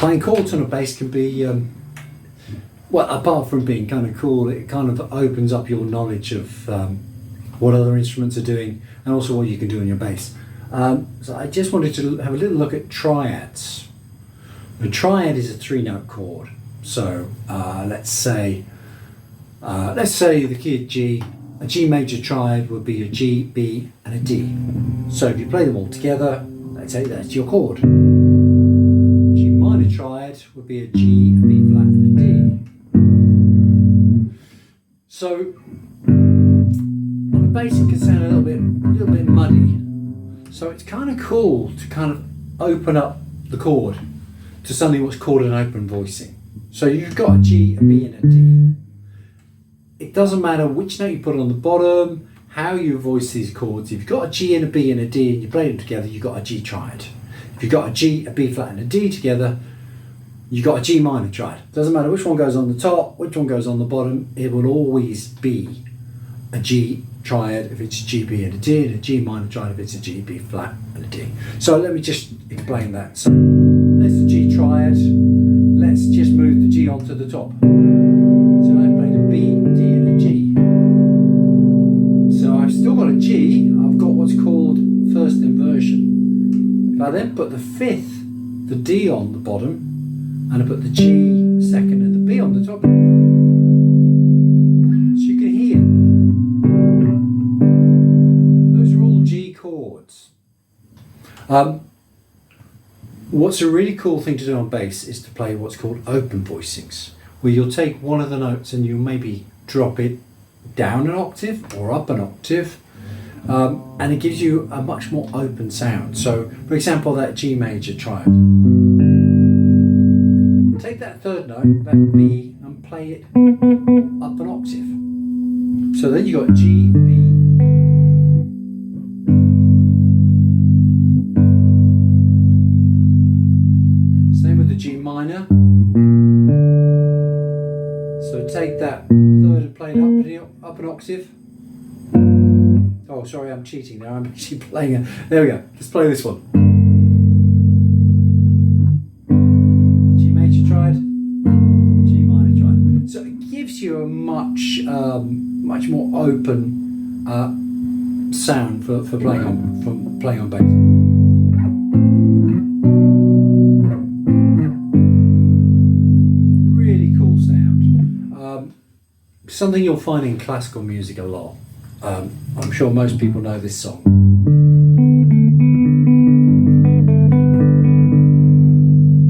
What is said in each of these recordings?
Playing chords on a bass can be, well, apart from being kind of cool, it kind of opens up your knowledge of what other instruments are doing and also what you can do on your bass. So I just wanted to have a little look at triads. A triad is a 3-note chord. So let's say the key of G. A G major triad would be a G, B, and a D. So if you play them all together, let's say that's your chord. G minor triad would be a G, a B flat, and a D. So on a bass it can sound a little bit muddy. So it's kind of cool to kind of open up the chord to something what's called an open voicing. So you've got a G, a B, and a D. It doesn't matter which note you put on the bottom, how you voice these chords. If you've got a G and a B and a D and you play them together, you've got a G triad. If you've got a G, a B flat, and a D together, you've got a G minor triad. Doesn't matter which one goes on the top, which one goes on the bottom, it will always be a G triad if it's a G, B, and a D, and a G minor triad if it's a G, B flat, and a D. So let me just explain that. So there's the G triad. Let's just move the G onto the top. So I played a B, D, and a G. So I've still got a G. I've got what's called first inversion. If I then put the fifth, the D on the bottom, and I put the G second and the B on the top, so you can hear those are all G chords. What's a really cool thing to do on bass is to play what's called open voicings, where you'll take one of the notes and you'll maybe drop it down an octave or up an octave, and it gives you a much more open sound. So for example, that G major triad, take that third note, that B, and play it up an octave. So then you've got G, B, same with the G minor. So take that third and play it up an octave. Oh, sorry, I'm cheating now. I'm actually playing it. There we go. Let's play this one. G major triad, G minor triad. So it gives you a much more open sound for playing on bass. Something you'll find in classical music a lot. I'm sure most people know this song.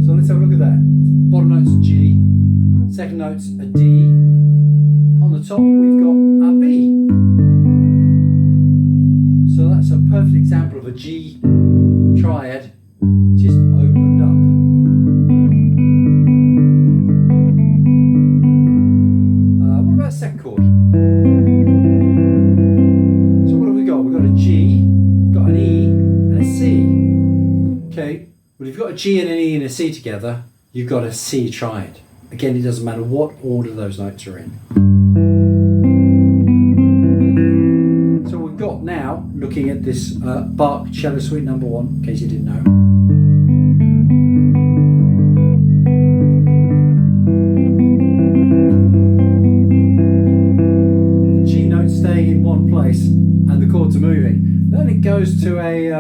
So let's have a look at that. Bottom note's a G, second note's a D. On the top we've got a B. So that's a perfect example of a G triad just opened up. Second chord. So what have we got? We've got a G, got an E, and a C. Okay, well if you've got a G and an E and a C together, you've got a C triad. Again, it doesn't matter what order those notes are in. So we've got now, looking at this Bach Cello Suite No. 1, in case you didn't know. Staying in one place and the chords are moving. Then it goes to a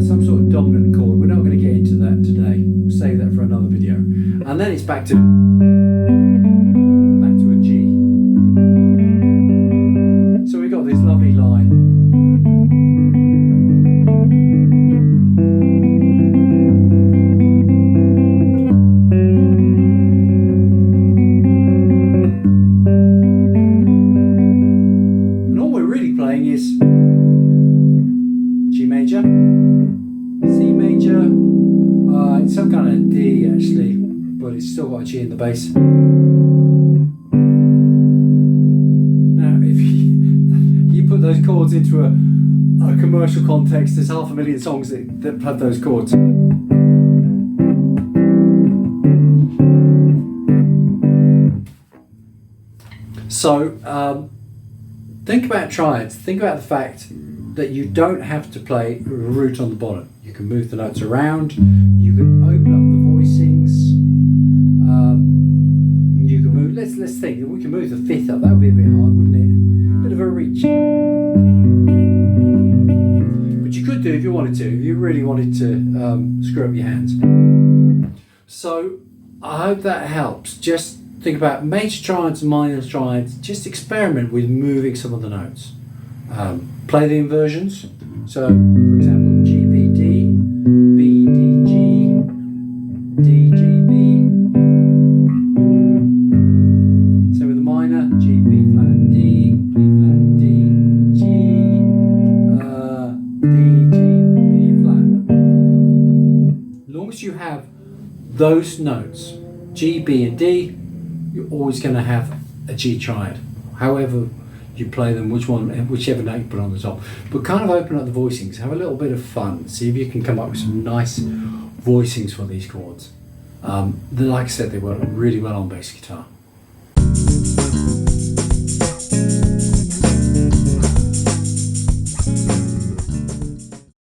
some sort of dominant chord. We're not going to get into that today. We'll save that for another video. And then it's back to a G. So we got this lovely line. Is G major, C major, it's some kind of D actually, but it's still got a G in the bass. Now if you put those chords into a commercial context, there's 500,000 songs that have those chords. So think about triads. Think about the fact that you don't have to play a root on the bottom. You can move the notes around, you can open up the voicings, you can move, let's think, we can move the fifth up, that would be a bit hard, wouldn't it? Bit of a reach. But you could do if you wanted to, if you really wanted to screw up your hands. So I hope that helps. Just think about major triads and minor triads, just experiment with moving some of the notes. Play the inversions. So, for example, G, B, D, B, D, G, D, G, B. Same with the minor, G, B flat, D, B flat, D, G, D, G, B flat. As long as you have those notes, G, B and D, you're always going to have a G triad. However you play them, whichever note you put on the top. But kind of open up the voicings, have a little bit of fun, see if you can come up with some nice voicings for these chords. Like I said, they work really well on bass guitar.